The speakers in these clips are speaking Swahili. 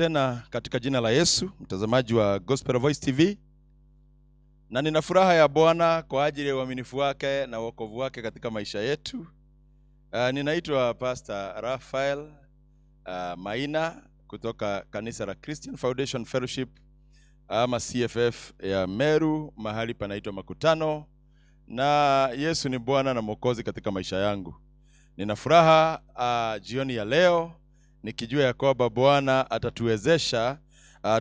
tena katika jina la Yesu, mtazamaji wa Gospel Voice TV. Na nina furaha ya Bwana kwa ajili ya uaminifu wake na wokovu wake katika maisha yetu. Ninaitwa Pastor Raphael Maina kutoka kanisa la Christian Foundation Fellowship ama CFF ya Meru, mahali panaitwa Makutano. Na Yesu ni Bwana na Mwokozi katika maisha yangu. Nina furaha jioni ya leo nikijua ya kwamba Bwana atatuwezesha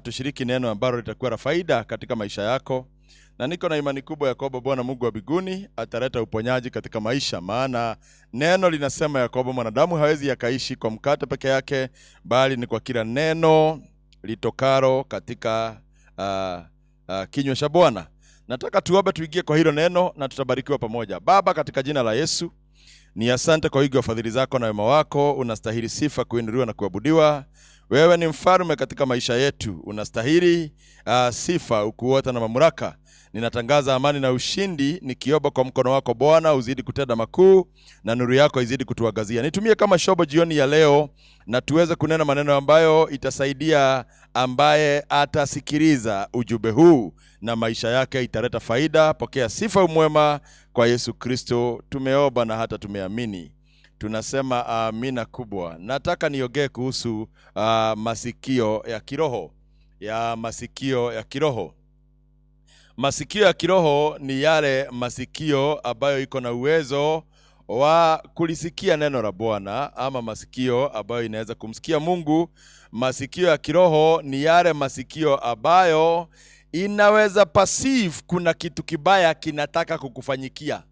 tushiriki neno ambalo litakuwa la faida katika maisha yako. Na niko na imani kubwa ya kwamba Bwana Mungu wa mbinguni ataleta uponyaji katika maisha, maana neno linasema ya kwamba mwanadamu hawezi yakaishi kwa mkate peke yake, bali ni kwa kila neno litokalo katika kinywa cha Bwana. Nataka tuombe tuingie kwa hilo neno na tutabarikiwa pamoja. Baba, katika jina la Yesu, ni asante kwa wingi wa fadhili zako na wema wako. Unastahili sifa, kuinuliwa na kuabudiwa. Wewe ni mfalme katika maisha yetu. Unastahili sifa, ukuota na mamlaka. Ninatangaza amani na ushindi nikiomba kwa mkono wako Bwana uzidi kutenda makuu na nuru yako izidi kutuangazia. Nitumie kama shobo jioni ya leo na tuweze kunena maneno ambayo itasaidia ambaye atasikiliza ujumbe huu na maisha yake italeta faida. Pokea sifa umwema kwa Yesu Kristo. Tumeomba na hata tumeamini. Tunasema amina kubwa. Nataka niongee kuhusu masikio ya kiroho. Masikio ya kiroho. Masikio ya kiroho ni yale masikio ambayo iko na uwezo wa kulisikia neno la Bwana, ama masikio ambayo inaweza kumsikia Mungu. Masikio ya kiroho ni yale masikio ambayo inaweza perceive kuna kitu kibaya kinataka kukufanyikia.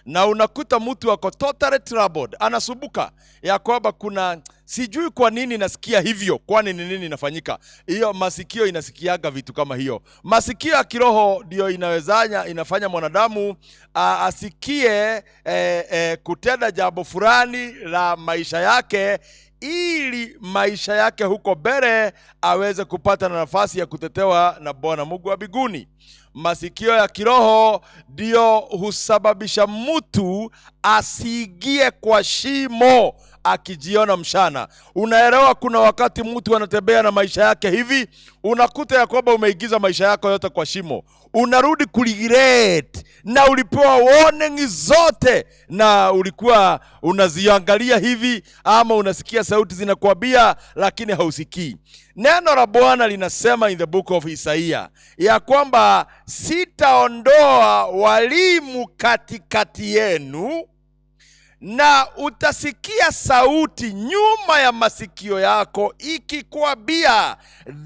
Na unakuta mtu wako totally troubled, anasumbuka ya kwamba kuna sijui kwa nini nasikia hivyo, kwani ni nini inafanyika. Hiyo masikio inasikiaga vitu kama hiyo. Masikio ya kiroho ndio inafanya mwanadamu asikie kutenda jambo fulani la maisha yake, ili maisha yake huko mbele aweze kupata na nafasi ya kutetewa na Bwana Mungu wa mbinguni. Masikio ya kiroho ndio husababisha mtu asiingie kwa shimo akijiona mshana. Unaelewa, kuna wakati mtu anatembea na maisha yake hivi, unakuta ya kwamba umeigiza maisha yako yote kwa shimo. Unarudi kuregret na ulipewa warning zote na ulikuwa unaziangalia hivi, ama unasikia sauti zinakuambia lakini hausikii. Neno la Bwana linasema in the book of Isaiah ya kwamba sitaondoa walimu katikati yenu, na utasikia sauti nyuma ya masikio yako ikikwambia,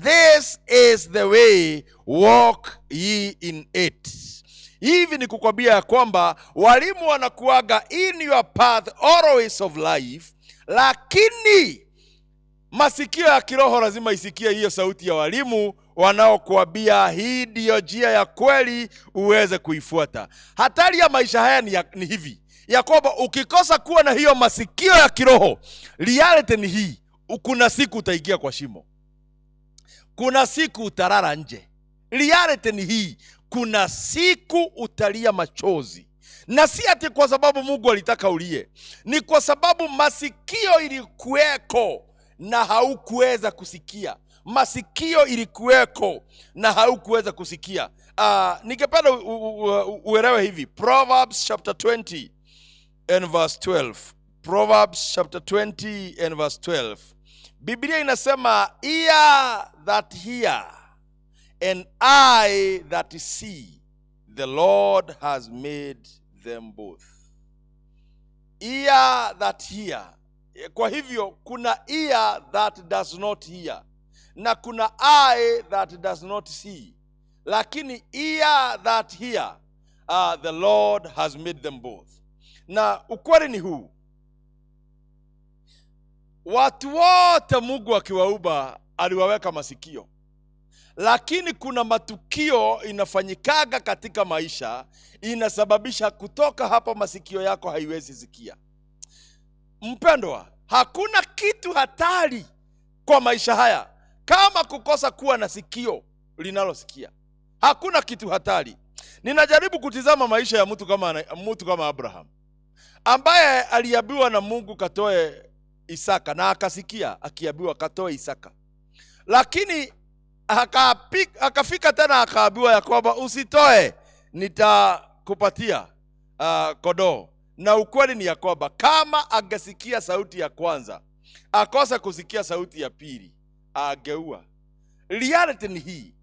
this is the way, walk ye in it. Hivi ni kukwambia ya kwamba walimu wanakuaga in your path always of life, lakini masikio ya kiroho lazima isikie hiyo sauti ya walimu wanaokuambia hii ndio njia ya kweli uweze kuifuata. Hatari ya maisha haya ni hivi ya kwamba ukikosa kuwa na hiyo masikio ya kiroho, reality ni hii: kuna siku utaingia kwa shimo, kuna siku utarara nje. Reality ni hii: kuna siku utalia machozi. Na si ati kwa sababu Mungu alitaka ulie, ni kwa sababu masikio ilikuweko na haukuweza kusikia. Masikio ilikuweko na haukuweza kusikia. Ningependa uelewe hivi. Proverbs chapter 20 and verse 12. Proverbs chapter 20 and verse 12. Biblia inasema, ear that hear and eye that see, the Lord has made them both. Ear that hear. Kwa hivyo kuna ear that does not hear na kuna eye that does not see, lakini ear that hear, the Lord has made them both. Na ukweli ni huu: watu wote Mungu akiwaumba aliwaweka masikio, lakini kuna matukio inafanyikaga katika maisha inasababisha kutoka hapa masikio yako haiwezi sikia. Mpendwa, hakuna kitu hatari kwa maisha haya kama kukosa kuwa na sikio linalosikia. Hakuna kitu hatari. Ninajaribu kutizama maisha ya mtu kama Abraham, ambaye aliambiwa na Mungu katoe Isaka, na akasikia akiambiwa katoe Isaka. lakini akafika tena akaambiwa ya kwamba usitoe, nitakupatia kondoo. Na ukweli ni ya kwamba kama angesikia sauti ya kwanza akosa kusikia sauti ya pili, ageua. Reality ni hii,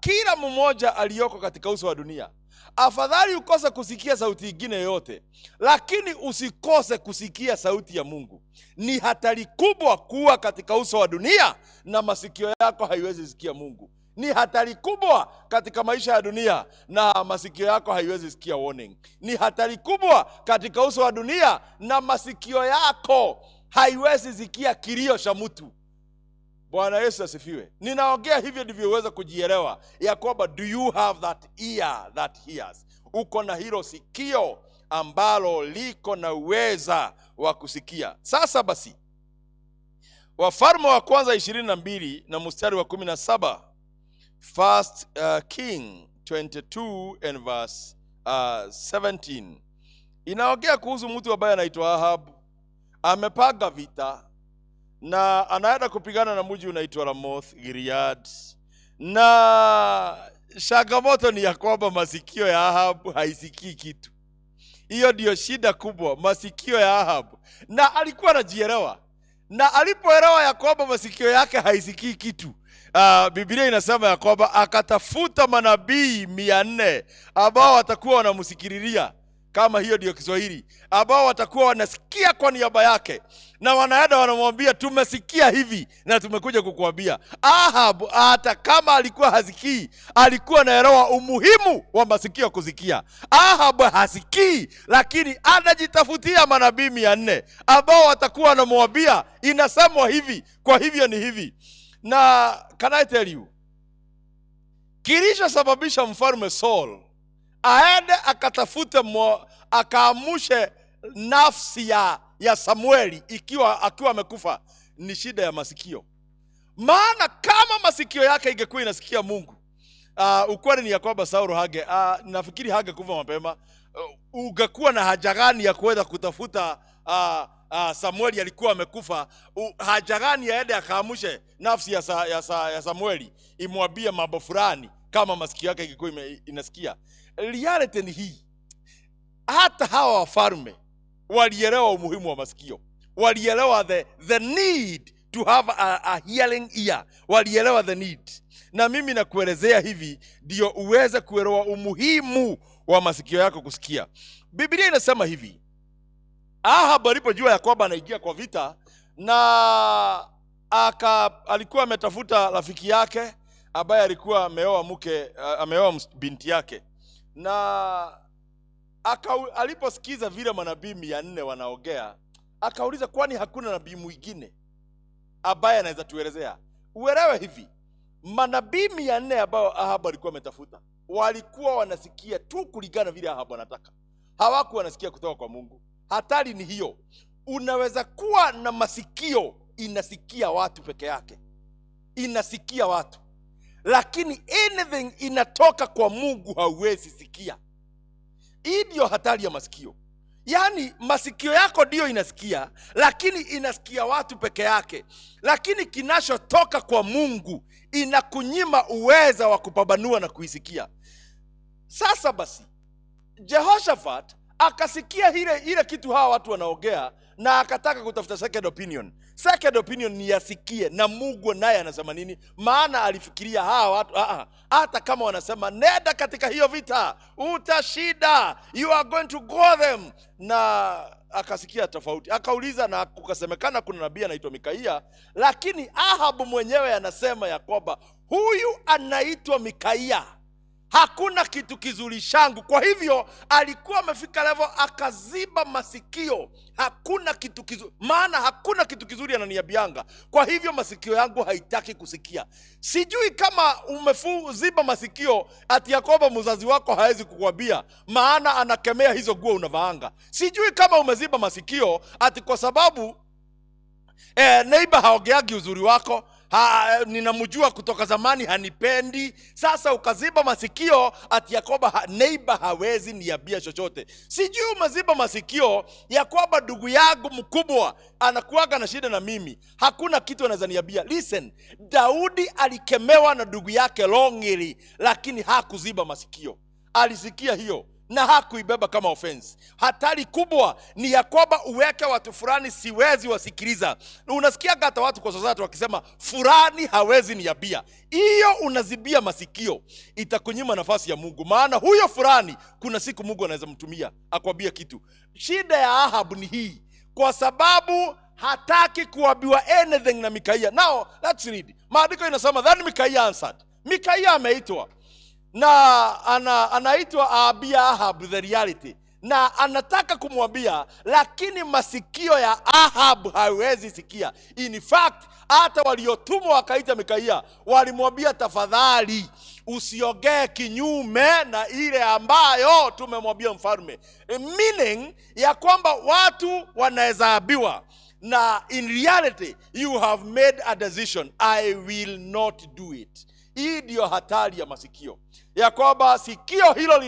kila mmoja aliyoko katika uso wa dunia, afadhali ukose kusikia sauti nyingine yote, lakini usikose kusikia sauti ya Mungu. Ni hatari kubwa kuwa katika uso wa dunia na masikio yako haiwezi sikia Mungu. Ni hatari kubwa katika maisha ya dunia na masikio yako haiwezi sikia warning. Ni hatari kubwa katika uso wa dunia na masikio yako haiwezi sikia kilio cha mtu. Bwana Yesu asifiwe. Ninaongea hivyo ndivyo uweze kujielewa ya kwamba do you have that ear that hears? Uko na hilo sikio ambalo liko na uweza wa kusikia. Sasa basi, Wafalme wa kwanza 22 na mstari wa 17. First King 22 and verse 17. Inaongea kuhusu mtu ambaye anaitwa Ahab. Amepanga vita na anaenda kupigana na mji unaitwa Ramoth Gilead. Na changamoto ni ya kwamba masikio ya Ahab haisikii kitu. Hiyo ndio shida kubwa, masikio ya Ahab. Na alikuwa anajielewa. Na alipoelewa ya kwamba masikio yake haisikii kitu, Biblia inasema ya kwamba akatafuta manabii 400 ambao watakuwa wanamsikililia, kama hiyo ndio Kiswahili, ambao watakuwa wanasikia kwa niaba yake, na wanaenda wanamwambia tumesikia hivi na tumekuja kukuambia. Ahab hata kama alikuwa hasikii, alikuwa anaelewa umuhimu wa masikio kusikia. Ahab hasikii, lakini anajitafutia manabii 400 ambao watakuwa wanamwambia inasemwa hivi, kwa hivyo ni hivi. Na can I tell you, kilichosababisha mfalme Saul aende akatafute akaamushe nafsi ya Samueli akiwa amekufa ni shida ya masikio. Maana kama masikio yake ingekuwa inasikia Mungu, ukweli ni ya kwamba Saul nafikiri hangekufa mapema. Ungekuwa na haja gani ya kuweza kutafuta Samueli alikuwa amekufa? Haja gani aende akaamushe nafsi ya Samueli imwambie mambo fulani kama masikio yake ingekuwa inasikia? Reality ni hii, hata hawa wafalme walielewa umuhimu wa masikio. Walielewa the need to have a hearing ear. Walielewa the need. Na mimi nakuelezea hivi ndio uweze kuelewa umuhimu wa masikio yako kusikia. Biblia inasema hivi, Ahab alipojua ya kwamba anaingia kwa vita, na alikuwa ametafuta rafiki yake ambaye alikuwa ameoa binti yake, na aliposikiza vile manabii 400 wanaongea, akauliza kwani hakuna nabii mwingine ambaye anaweza tuelezea? Uelewe hivi, manabii 400 ambao Ahab alikuwa ametafuta walikuwa wanasikia tu kulingana vile Ahab anataka. Hawakuwa wanasikia kutoka kwa Mungu. Hatari ni hiyo. Unaweza kuwa na masikio inasikia watu peke yake, inasikia watu, lakini anything inatoka kwa Mungu hauwezi sikia. Hii ndio hatari ya masikio. Yaani masikio yako ndio inasikia, lakini inasikia watu peke yake, lakini kinachotoka kwa Mungu inakunyima uweza wa kupambanua na kuisikia. Sasa basi, Jehoshaphat akasikia ile kitu hawa watu wanaongea, na akataka kutafuta second opinion. Second opinion ni yasikie na Mungu naye anasema nini. Maana alifikiria hawa watu hata kama wanasema nenda katika hiyo vita utashinda, you are going to go them, na akasikia tofauti. Akauliza na kukasemekana kuna nabii anaitwa Mikaia, lakini Ahab mwenyewe anasema ya kwamba huyu anaitwa Mikaia hakuna kitu kizuri changu. Kwa hivyo alikuwa amefika level akaziba masikio. Hakuna kitu kizuri, maana hakuna kitu kizuri ananiambianga, kwa hivyo masikio yangu haitaki kusikia. Sijui kama umeziba masikio ati ya kwamba mzazi wako hawezi kukwambia, maana anakemea hizo nguo unavaanga. Sijui kama umeziba masikio ati kwa sababu neighbor haongeagi uzuri wako, ninamjua kutoka zamani, hanipendi. Sasa ukaziba masikio ati ya kwamba neighbor hawezi niambia chochote. Sijui umeziba masikio ya kwamba ndugu yangu mkubwa anakuaga na shida na mimi, hakuna kitu anaweza niambia. Listen, Daudi alikemewa na ndugu yake Longili, lakini hakuziba masikio. Alisikia hiyo na hakuibeba kama offense. Hatari kubwa ni ya kwamba uweke watu fulani siwezi wasikiliza. Unasikia hata watu kwa sasa wakisema fulani hawezi niambia. Hiyo unazibia masikio, itakunyima nafasi ya Mungu. Maana huyo fulani kuna siku Mungu anaweza mtumia akwambia kitu. Shida ya Ahab ni hii, kwa sababu hataki kuambiwa anything na Mikaia. Now let's read. Maandiko inasema then Mikaia answered. Mikaia ameitwa na anaitwa aambia Ahab the reality, na anataka kumwambia, lakini masikio ya Ahab hawezi sikia. In fact, hata waliotumwa wakaita Mikaia walimwambia, tafadhali usiongee kinyume na ile ambayo tumemwambia mfalme. Meaning ya kwamba watu wanaweza ambiwa, na in reality you have made a decision, I will not do it. Hii ndio hatari ya masikio, ya kwamba sikio hilo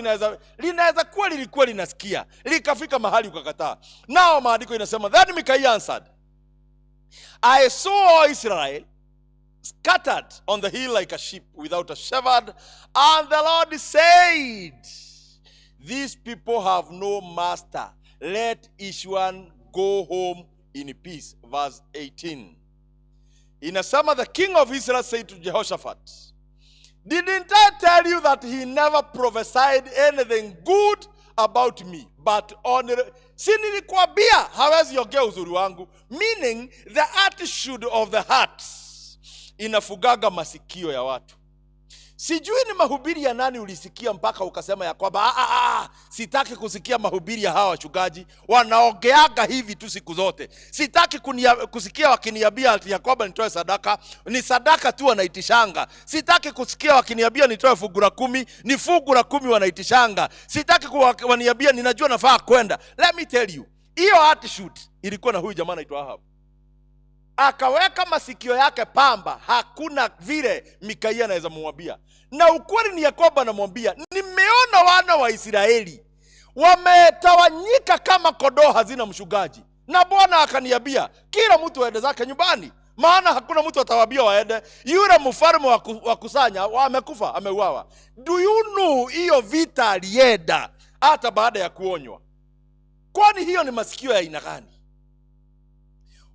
linaweza kuwa lilikuwa linasikia likafika mahali ukakataa. Nao maandiko inasema then Mikaia answered, I saw Israel scattered on the hill like a sheep without a shepherd, and the Lord said, these people have no master, let each one go home in peace. Verse 18 inasema, the king of Israel said to Jehoshaphat, didn't I tell you that he never prophesied anything good about me, but only... Si nilikwambia hawezi ongea uzuri wangu. Meaning the attitude of the heart inafugaga masikio ya watu. Sijui ni mahubiri ya nani ulisikia mpaka ukasema ya kwamba sitaki kusikia mahubiri ya hawa wachungaji, wanaongeaga hivi tu siku zote. Sitaki kusikia wakiniambia ya kwamba nitoe sadaka, ni sadaka tu wanaitishanga. Sitaki kusikia wakiniambia nitoe fungu la 10, ni fungu la 10 wanaitishanga. Sitaki waniambia ninajua nafaa kwenda. Let me tell you, hiyo attitude ilikuwa na huyu jamaa anaitwa Ahab. Akaweka masikio yake pamba, hakuna vile Mikaia anaweza kumwambia. Na ukweli ni ya kwamba anamwambia, nimeona wana wa Israeli wametawanyika kama kondoo hazina mchungaji, na Bwana akaniambia kila mtu aende zake nyumbani, maana hakuna mtu atawaambia waende. Yule mfalme wa kusanya amekufa, ameuawa. Do you know hiyo vita alienda hata baada ya kuonywa? Kwani hiyo ni masikio ya aina gani?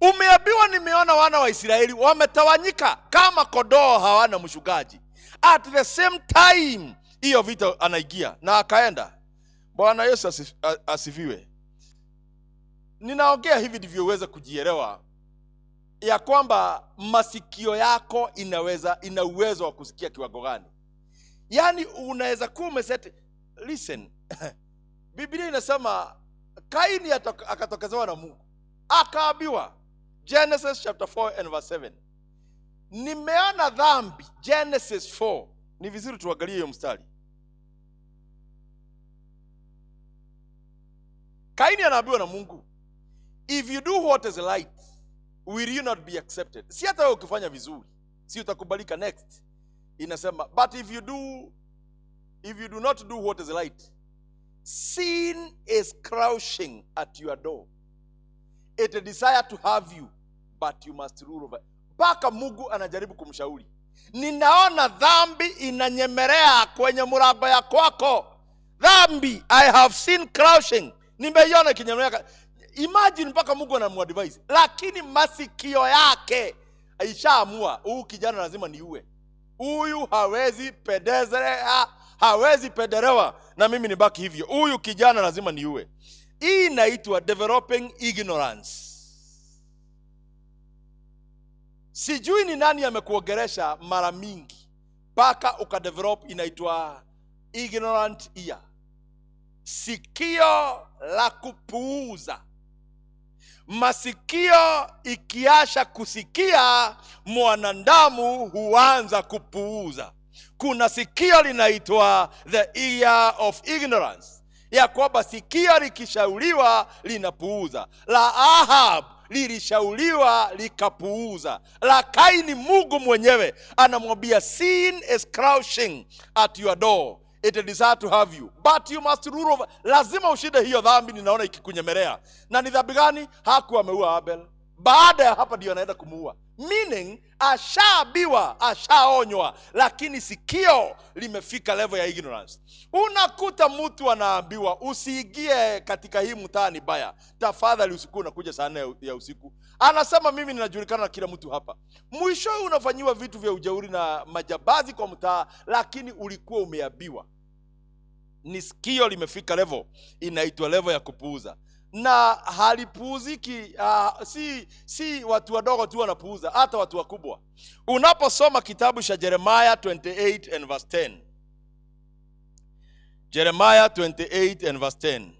Umeambiwa nimeona wana wa Israeli wametawanyika kama kondoo hawana mchungaji. At the same time hiyo vita anaingia na akaenda. Bwana Yesu asifiwe. Ninaongea hivi ndivyo uweze kujielewa ya kwamba masikio yako ina uwezo wa kusikia kiwango gani. Yaani unaweza kuwa umeseti. Listen. Biblia inasema Kaini akatokezewa na Mungu, akaambiwa, Genesis chapter 4 and verse 7. Nimeona dhambi. Genesis 4. Ni vizuri tuangalie hiyo mstari. Kaini anaambiwa na Mungu, if you do what is right, will you not be accepted? Si hata wewe ukifanya vizuri, si utakubalika. Next inasema, but if you do not do what is right, sin is crouching at your door. It desire to have you, but you must rule over. Paka Mungu anajaribu kumshauri. Ninaona dhambi inanyemelea kwenye mlango ya kwako. Dhambi, I have seen crouching. Nimeiona ikinyemelea. Imagine mpaka Mungu anamwadvise. Lakini masikio yake aishaamua, huyu kijana lazima niue. Huyu hawezi pedelewa na mimi nibaki hivyo. Huyu kijana lazima niue. Hii inaitwa developing ignorance. Sijui ni nani amekuongelesha mara mingi mpaka ukadevelop inaitwa ignorant ear. Sikio la kupuuza. Masikio ikiasha kusikia, mwanadamu huanza kupuuza. Kuna sikio linaitwa the ear of ignorance, ya kwamba sikio likishauriwa linapuuza. La Ahab lilishauriwa likapuuza. La Kaini, Mungu mwenyewe anamwambia, sin is crouching at your door, it desire to have you, but you must rule over. Lazima ushinde hiyo dhambi, ninaona ikikunyemelea. Na ni dhambi gani? Hakuwa ameua Abel. Baada ya hapa ndio anaenda kumuua. Meaning ashaambiwa, ashaonywa, lakini sikio limefika level ya ignorance. Unakuta mtu anaambiwa usiingie katika hii mtaani baya, tafadhali usiku unakuja saa 4 ya usiku. Anasema mimi ninajulikana na kila mtu hapa. Mwisho unafanyiwa vitu vya ujeuri na majabazi kwa mtaa, lakini ulikuwa umeambiwa. Ni sikio limefika level, inaitwa level ya kupuuza. Na halipuuziki, si watu wadogo tu wanapuuza, hata watu wakubwa. Unaposoma kitabu cha Jeremiah 28 and verse 10. Jeremiah 28 and verse 10.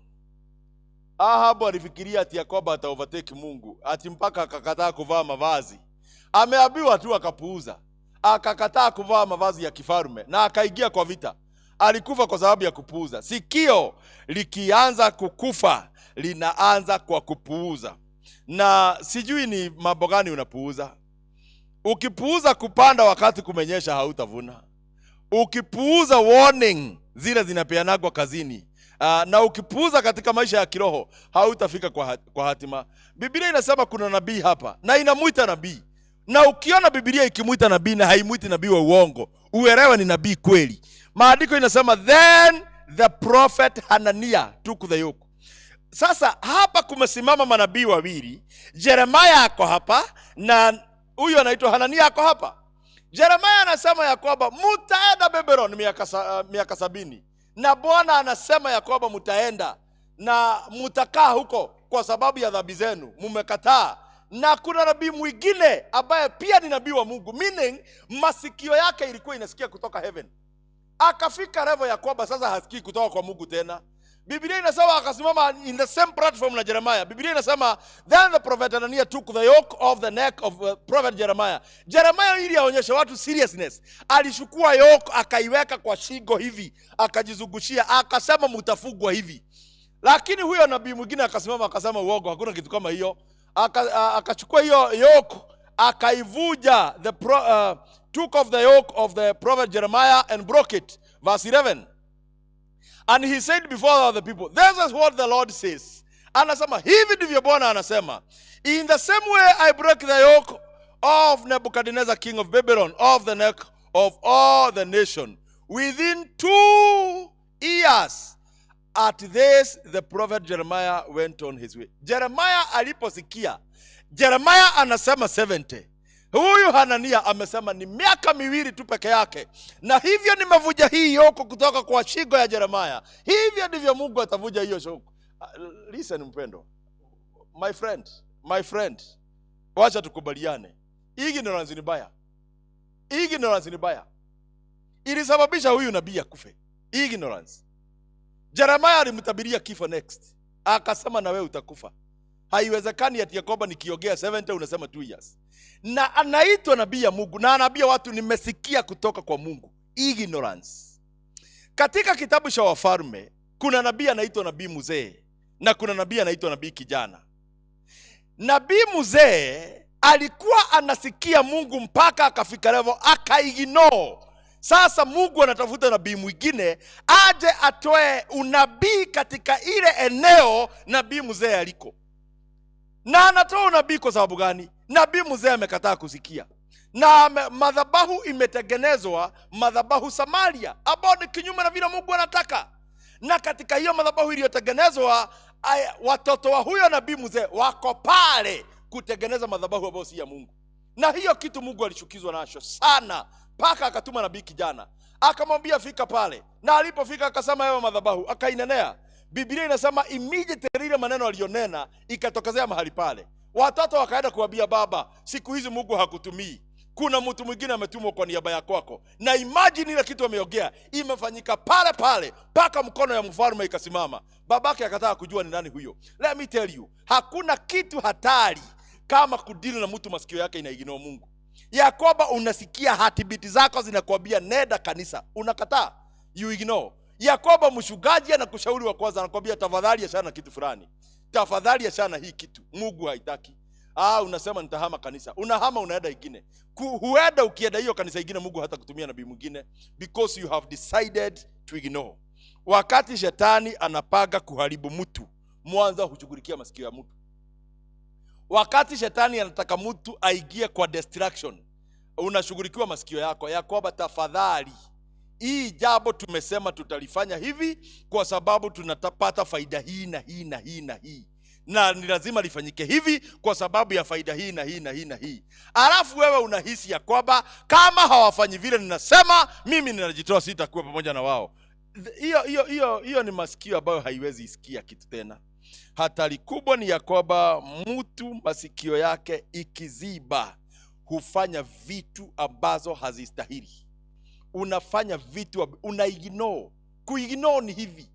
Ahabu alifikiria ati Yakoba ata overtake Mungu, ati mpaka akakataa kuvaa mavazi. Ameambiwa tu akapuuza. Akakataa kuvaa mavazi ya kifalme na akaingia kwa vita. Alikufa kwa sababu ya kupuuza. Sikio likianza kukufa, linaanza kwa kupuuza. Na sijui ni mambo gani unapuuza. Ukipuuza kupanda wakati kumenyesha, hautavuna. Ukipuuza warning zile zinapeanagwa kazini, na ukipuuza katika maisha ya kiroho, hautafika kwa hatima. Biblia inasema kuna nabii hapa na inamuita nabii. Na ukiona Biblia ikimuita nabii na haimuiti nabii wa uongo, uelewe ni nabii kweli. Maandiko inasema then the prophet Hananiah took the yoke. Sasa hapa kumesimama manabii wawili. Jeremiah ako hapa na huyu anaitwa Hananiah ako hapa. Jeremiah anasema ya kwamba mutaenda Babylon miaka 70. Na Bwana anasema ya kwamba mutaenda na mutakaa huko kwa sababu ya dhambi zenu, mmekataa. Na kuna nabii mwingine ambaye pia ni nabii wa Mungu, meaning masikio yake ilikuwa inasikia kutoka heaven. Akafika level ya kwamba sasa hasikii kutoka kwa Mungu tena. Biblia inasema akasimama in the same platform na Jeremiah. Biblia inasema then the prophet Hananiah took the yoke of the neck of prophet Jeremiah. Jeremiah ili aonyeshe watu seriousness, alishukua yoke akaiweka kwa shingo hivi, akajizungushia, akasema mtafugwa hivi. Lakini huyo nabii mwingine akasimama akasema uongo, hakuna kitu kama hiyo. Akachukua hiyo yoke akaivuja, took off the yoke of the prophet Jeremiah and broke it. Verse 11. And he said before the people, this is what the Lord says. Anasema hivi ndivyo Bwana anasema, in the same way I break the yoke of Nebuchadnezzar king of Babylon off the neck of all the nation within 2 years. At this the prophet Jeremiah went on his way. Jeremiah aliposikia, Jeremiah anasema 70. Huyu Hananiah amesema ni miaka 2 tu peke yake. Na hivyo nimevuja hii yoko kutoka kwa shingo ya Jeremiah. Hivyo ndivyo Mungu atavuja hiyo shoko. Listen mpendo. My friend. Wacha tukubaliane. Ignorance ni baya. Ignorance ni baya. Ilisababisha huyu nabii akufe. Ignorance. Jeremiah alimtabiria kifo next. Akasema na wewe utakufa. Haiwezekani ati Yakoba nikiongea 70 unasema 2 years. Na anaitwa nabii ya Mungu na anaambia watu nimesikia kutoka kwa Mungu. Ignorance. Katika kitabu cha Wafalme kuna nabii anaitwa nabii mzee na kuna nabii anaitwa nabii kijana. Nabii mzee alikuwa anasikia Mungu mpaka akafika level akaignore. Sasa Mungu anatafuta nabii mwingine aje atoe unabii katika ile eneo nabii mzee aliko. Na anatoa unabii kwa sababu gani? Nabii mzee amekataa kusikia. Na madhabahu imetengenezwa, madhabahu Samaria, ambao ni kinyume na vile Mungu anataka. Na katika hiyo madhabahu iliyotengenezwa, watoto wa huyo nabii mzee wako pale kutengeneza madhabahu ambayo si ya Mungu. Na hiyo kitu Mungu alishukizwa nacho sana, paka akatuma nabii kijana. Akamwambia fika pale. Na alipofika akasema hayo madhabahu, akainenea. Biblia inasema immediately ile maneno alionena ikatokezea mahali pale. Watoto wakaenda kuambia baba, siku hizi Mungu hakutumii. Kuna mtu mwingine ametumwa kwa niaba yako kwako. Na imagine ile kitu ameongea imefanyika pale pale paka mkono ya mfalme ikasimama. Babake akataka kujua ni nani huyo. Let me tell you, hakuna kitu hatari kama kudili na mtu masikio yake inaignore Mungu. Yakoba unasikia hatibiti zako zinakwambia nenda kanisa, unakataa, you ignore. Yakoba mshugaji anakushauri wa kwanza anakuambia tafadhali achana kitu fulani. Tafadhali achana hii kitu. Mungu haitaki. unasema nitahama kanisa. Unahama unaenda ingine. Huenda ukienda hiyo kanisa ingine Mungu hata kutumia nabii mwingine, because you have decided to ignore. Wakati shetani anapaga kuharibu mtu, mwanzo hushughulikia masikio ya mtu. Wakati shetani anataka mtu aingie kwa distraction, unashughulikiwa masikio yako. Yakoba, tafadhali, hii jambo tumesema tutalifanya hivi kwa sababu tunapata faida hii na hii na hii na hii, na ni lazima lifanyike hivi kwa sababu ya faida hii na hii na hii na hii. Alafu wewe unahisi ya kwamba kama hawafanyi vile ninasema, mimi ninajitoa, sitakuwa pamoja na wao. Hiyo ni masikio ambayo haiwezi isikia kitu tena. Hatari kubwa ni ya kwamba mtu masikio yake ikiziba hufanya vitu ambazo hazistahili. Unafanya vitu unaignore. Kuignore ni hivi: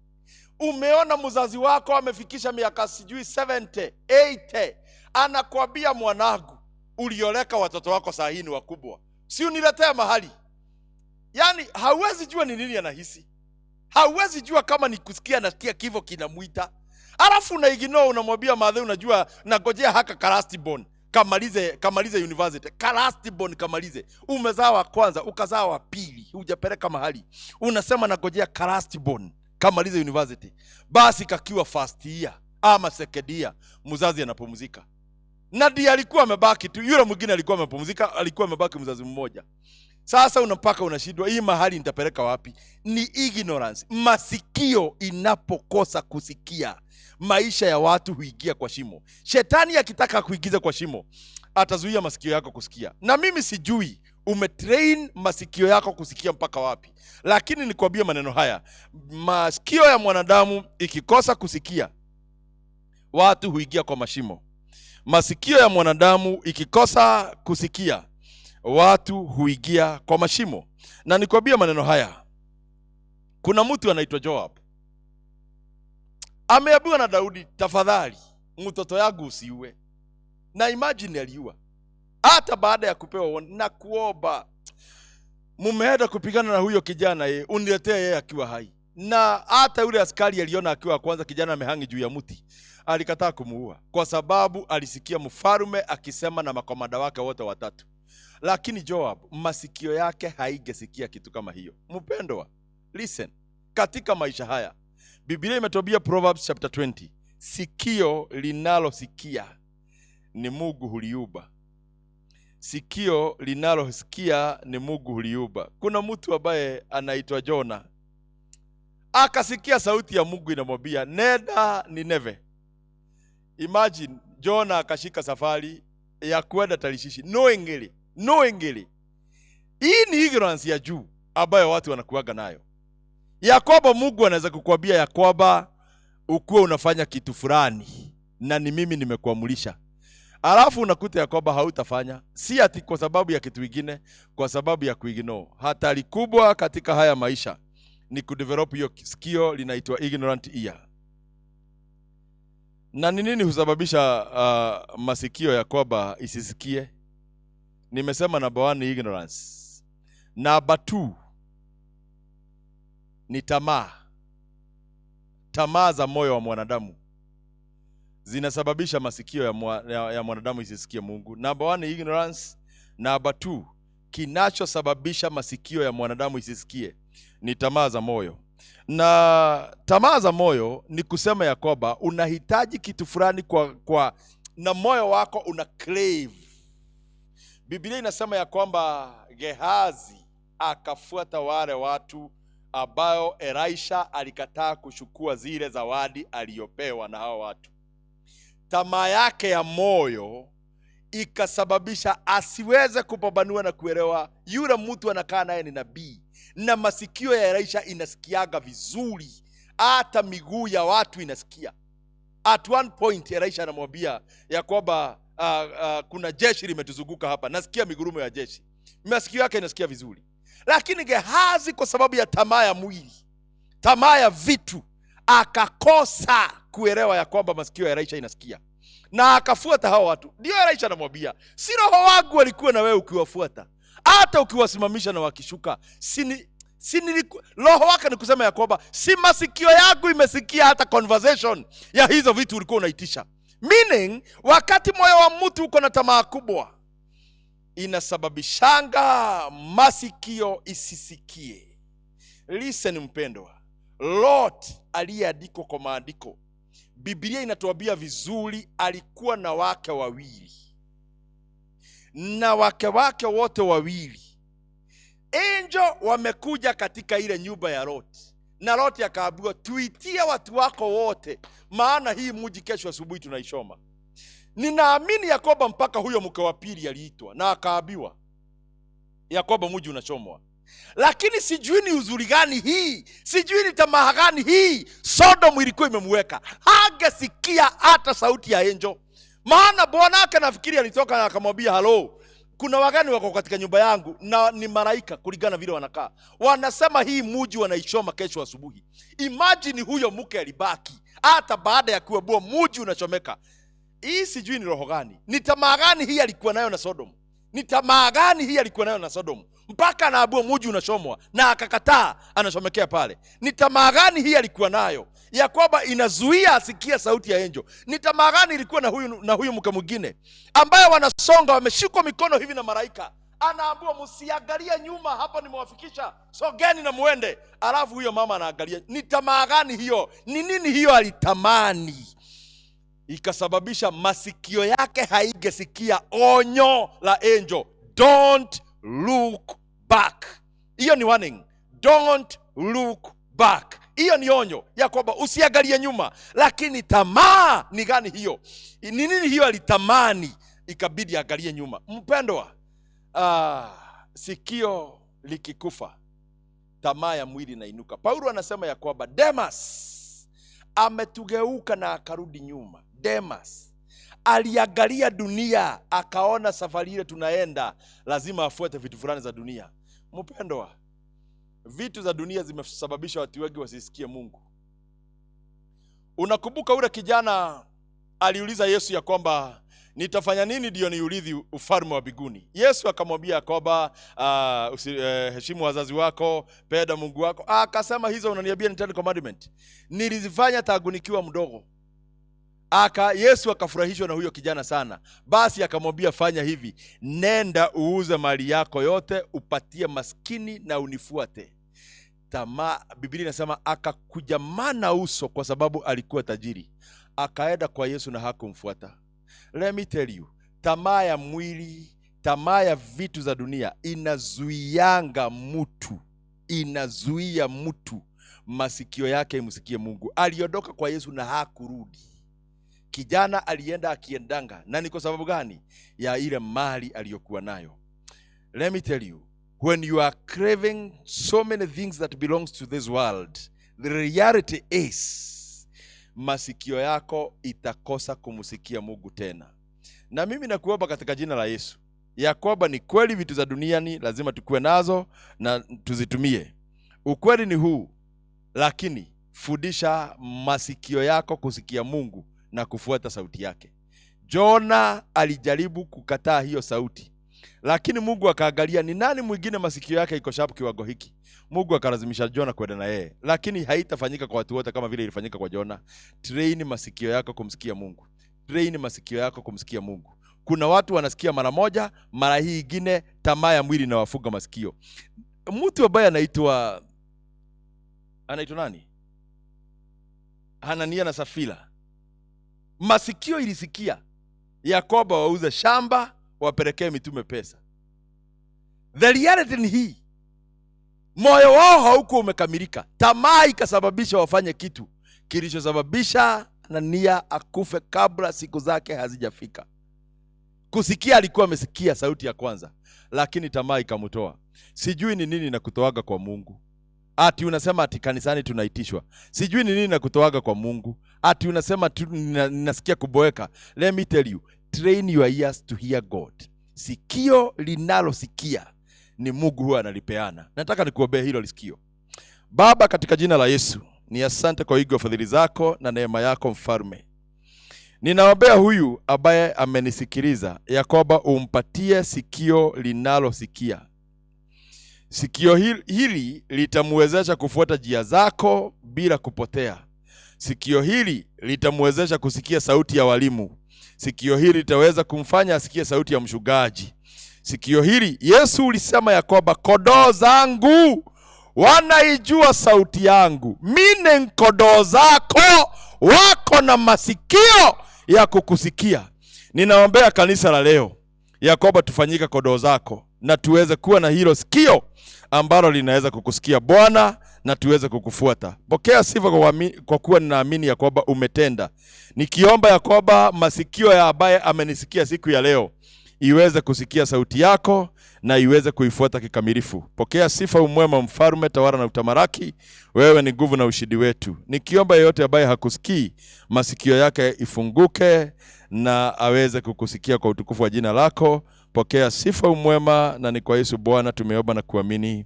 umeona mzazi wako amefikisha miaka sijui 70, 80, anakuambia mwanangu, ulioleka watoto wako saa hii ni wakubwa, si uniletee mahali. Yani hauwezi jua ni nini anahisi. Hauwezi jua kama ni kusikia nasikia kifo kinamuita. Alafu unaignore, unamwambia madhe, unajua nagojea haka Karastibon kamalize university. Karastibon kamalize. Umezaa wa kwanza, ukazaa wa pili, hujapeleka mahali. Unasema nagojea Karastibon kamalize university. Basi kakiwa first year ama second year, mzazi anapumzika. Na ndiye alikuwa amebaki tu, yule mwingine alikuwa amepumzika, alikuwa amebaki mzazi mmoja. Sasa unapaka unashindwa, hii mahali nitapeleka wapi? Ni ignorance. Masikio inapokosa kusikia, maisha ya watu huingia kwa shimo. Shetani akitaka kuingiza kwa shimo, atazuia masikio yako kusikia. Na mimi sijui umetrain masikio yako kusikia mpaka wapi, lakini nikwambie maneno haya: masikio ya mwanadamu ikikosa kusikia, watu huingia kwa mashimo. Masikio ya mwanadamu ikikosa kusikia, watu huingia kwa mashimo. Na nikwambie maneno haya: kuna mtu anaitwa Joab, ameambiwa na Daudi, tafadhali mtoto yangu usiue. Na imagine aliua. Hata baada ya kupewa na kuomba, mumeenda kupigana na huyo kijana, uniletee yeye akiwa hai. Na hata yule askari aliona akiwa kwanza kijana amehangi juu ya mti, alikataa kumuua kwa sababu alisikia mfalme akisema na makomanda wake wote watatu. Lakini Joab masikio yake haingesikia kitu kama hiyo. Mpendwa, listen, katika maisha haya Biblia imetuambia Proverbs chapter 20, sikio linalosikia ni Mungu huliumba. Sikio linalosikia ni Mungu huliumba. Kuna mtu ambaye anaitwa Jona, akasikia sauti ya Mungu inamwambia nenda Nineve. Imagine Jona akashika safari ya kwenda Tarishishi, knowingly. Hii ni ignorance ya juu ambayo watu wanakuaga nayo. Yakoba, Mungu anaweza kukuambia ya kwamba ukuwe unafanya kitu fulani na ni mimi nimekuamulisha, alafu unakuta ya kwamba hautafanya, si ati kwa sababu ya kitu kingine, kwa sababu ya kuignore. Hatari kubwa katika haya maisha ni kudevelop hiyo sikio linaitwa ignorant ear. Na ni nini husababisha masikio ya kwamba isisikie? Nimesema number 1 ni ignorance. Number 2 ni tamaa. Tamaa za moyo wa mwanadamu zinasababisha masikio ya mwanadamu isisikie Mungu. Number 1 ni ignorance. Number 2, kinachosababisha masikio ya mwanadamu isisikie ni tamaa za moyo. Na tamaa za moyo ni kusema ya kwamba unahitaji kitu fulani na moyo wako una crave. Biblia inasema ya kwamba Gehazi akafuata wale watu ambao Elisha alikataa kuchukua zile zawadi aliyopewa na hao watu. Tamaa yake ya moyo ikasababisha asiweze kupambanua na kuelewa yule mtu anakaa naye ni nabii. Na masikio ya Elisha inasikiaga vizuri, hata miguu ya watu inasikia. At one point Elisha anamwambia ya kwamba kuna jeshi limetuzunguka hapa, nasikia migurumo ya jeshi. Masikio yake inasikia vizuri. Lakini Gehazi kwa sababu ya tamaa ya mwili, tamaa ya vitu, akakosa kuelewa ya kwamba masikio ya Elisha inasikia, na akafuata hao watu. Ndio Elisha anamwambia, si roho wangu walikuwa na wewe ukiwafuata, hata ukiwasimamisha na wakishuka, roho wake ni kusema ya kwamba si masikio yangu imesikia hata conversation ya hizo vitu ulikuwa unaitisha. Meaning, wakati moyo wa mtu uko na tamaa kubwa, inasababishanga masikio isisikie. Listen mpendwa, Lot aliyeandikwa kwa maandiko, Biblia inatuambia vizuri, alikuwa na wake wawili, na wake wote wawili angel wamekuja katika ile nyumba ya Lot, na Lot akaambiwa, tuitie watu wako wote, maana hii mji kesho asubuhi tunaishoma. Ninaamini Yakoba mpaka huyo mke wa pili aliitwa na akaambiwa, Yakoba mji unachomwa. Lakini sijui ni uzuri gani hii, sijui ni tamaa gani hii, Sodom ilikuwa imemweka, hangesikia hata sauti ya angel. Maana bwana yake nafikiri alitoka na akamwambia, halo, kuna wageni wako katika nyumba yangu na ni malaika kulingana vile wanakaa, wanasema hii mji wanaichoma kesho asubuhi. Imagine huyo mke alibaki hata baada ya kuwa mji unachomeka. Hii sijui ni roho gani, ni tamaa gani hii alikuwa nayo na Sodom, ni tamaa gani hii alikuwa nayo na Sodom mpaka anaambiwa mji unachomwa na akakataa, anachomekea pale. Ni tamaa gani hii alikuwa nayo ya kwamba inazuia asikia sauti ya angel? Ni tamaa gani ilikuwa na huyu mke mwingine ambaye wanasonga wameshikwa mikono hivi na malaika, anaambiwa msiangalie nyuma, hapa nimewafikisha, sogeni na muende, alafu huyo mama anaangalia. Ni tamaa gani hiyo? Ni nini hiyo alitamani ikasababisha masikio yake haingesikia onyo la angel? Don't look back. Hiyo ni warning. Don't look back. Hiyo ni onyo ya kwamba usiangalie nyuma. Lakini tamaa ni gani hiyo? Ni nini hiyo alitamani ikabidi angalie nyuma? Mpendwa, sikio likikufa, tamaa ya mwili inainuka. Paulo anasema ya kwamba Demas ametugeuka na akarudi nyuma. Demas aliangalia dunia, akaona safari ile tunaenda lazima afuate vitu fulani za dunia. Mpendwa, vitu za dunia zimesababisha watu wengi wasisikie Mungu. Unakumbuka ule kijana aliuliza Yesu ya kwamba nitafanya nini ndio niurithi ufalme wa mbinguni? Yesu akamwambia kwamba heshimu wazazi wako, penda Mungu wako. Akasema hizo unaniambia ni 10 commandment, nilizifanya tangu nikiwa mdogo. Yesu akafurahishwa na huyo kijana sana. Basi akamwambia, fanya hivi, nenda uuze mali yako yote, upatie maskini na unifuate. Tamaa, Biblia inasema akakujamana uso kwa sababu alikuwa tajiri. Akaenda kwa Yesu na hakumfuata. Let me tell you, tamaa ya mwili, tamaa ya vitu za dunia inazuianga mtu, inazuia mtu masikio yake imsikie Mungu. Aliondoka kwa Yesu na hakurudi. Kijana alienda akiendanga, na ni kwa sababu gani? Ya ile mali aliyokuwa nayo. Let me tell you, when you are craving so many things that belongs to this world, the reality is masikio yako itakosa kumsikia Mungu tena. Na mimi nakuomba katika jina la Yesu ya kwamba ni kweli vitu za duniani lazima tukue nazo na tuzitumie. Ukweli ni huu, lakini fundisha masikio yako kusikia Mungu na kufuata sauti yake. Jona alijaribu kukataa hiyo sauti, lakini Mungu akaangalia ni nani mwingine masikio yake iko sharp kiwango hiki. Mungu akalazimisha Jona kwenda na yeye, lakini haitafanyika kwa watu wote kama vile ilifanyika kwa Jona. Train masikio yako kumsikia Mungu. Train masikio yako kumsikia Mungu. Kuna watu wanasikia mara moja, mara hii nyingine tamaa ya mwili na wafunga masikio. Mtu ambaye anaitwa nani? Hanania na Safira. Masikio ilisikia Yakoba wauze shamba wapelekee mitume pesa. The reality ni hii, moyo wao hauko umekamilika. Tamaa ikasababisha wafanye kitu kilichosababisha Hanania akufe kabla siku zake hazijafika. Kusikia alikuwa amesikia sauti ya kwanza, lakini tamaa ikamtoa. Sijui ni nini na kutoaga kwa Mungu. Ati unasema ati kanisani tunaitishwa. Sijui ni nini na kutoaga kwa Mungu. Ati unasema ninasikia kuboeka. Let me tell you, train your ears to hear God. Sikio linalosikia ni Mungu huwa analipeana. Nataka nikuombee hilo lisikio. Baba, katika jina la Yesu, ni asante kwa wingi wa fadhili zako na neema yako mfalme. Ninaombea huyu ambaye amenisikiliza ya kwamba umpatie sikio linalosikia. Sikio hili litamwezesha kufuata njia zako bila kupotea. Sikio hili litamwezesha kusikia sauti ya walimu. Sikio hili litaweza kumfanya asikie sauti ya mchungaji. Sikio hili, Yesu ulisema ya kwamba kondoo zangu wanaijua sauti yangu. Meaning kondoo zako wako na masikio ya kukusikia. Ninaombea kanisa la leo ya kwamba tufanyike kondoo zako na tuweze kuwa na hilo sikio ambalo linaweza kukusikia Bwana na tuweze kukufuata. Pokea sifa kwa kuwa ninaamini ya kwamba umetenda. Nikiomba ya kwamba masikio ya ambaye amenisikia siku ya leo iweze kusikia sauti yako na iweze kuifuata kikamilifu. Pokea sifa, umwema, mfalme, tawala na utamaraki. Wewe ni nguvu na ushindi wetu. Nikiomba yeyote ambaye hakusikii, masikio yake ifunguke na aweze kukusikia kwa utukufu wa jina lako. Pokea sifa, umwema, na ni kwa Yesu Bwana tumeomba na kuamini.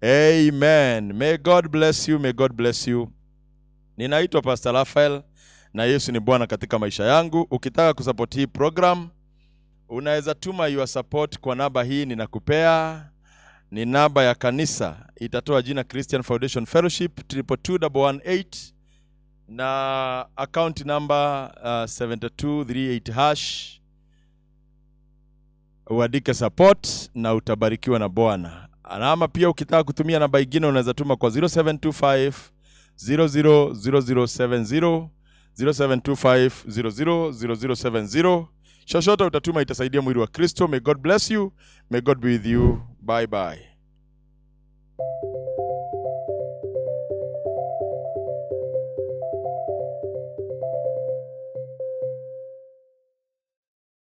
Amen. May God bless you. May God bless you. Ninaitwa Pastor Raphael na Yesu ni Bwana katika maisha yangu. Ukitaka kusupport hii program, unaweza tuma your support kwa namba hii ninakupea. Ni namba ya kanisa. Itatoa jina Christian Foundation Fellowship 222118 na account number 7238#. Uandike support na utabarikiwa na Bwana. Ama pia ukitaka kutumia namba nyingine unaweza tuma kwa 0725 000070 0725 000070. Chochote utatuma itasaidia mwili wa Kristo. May God bless you. May God be with you. Bye bye.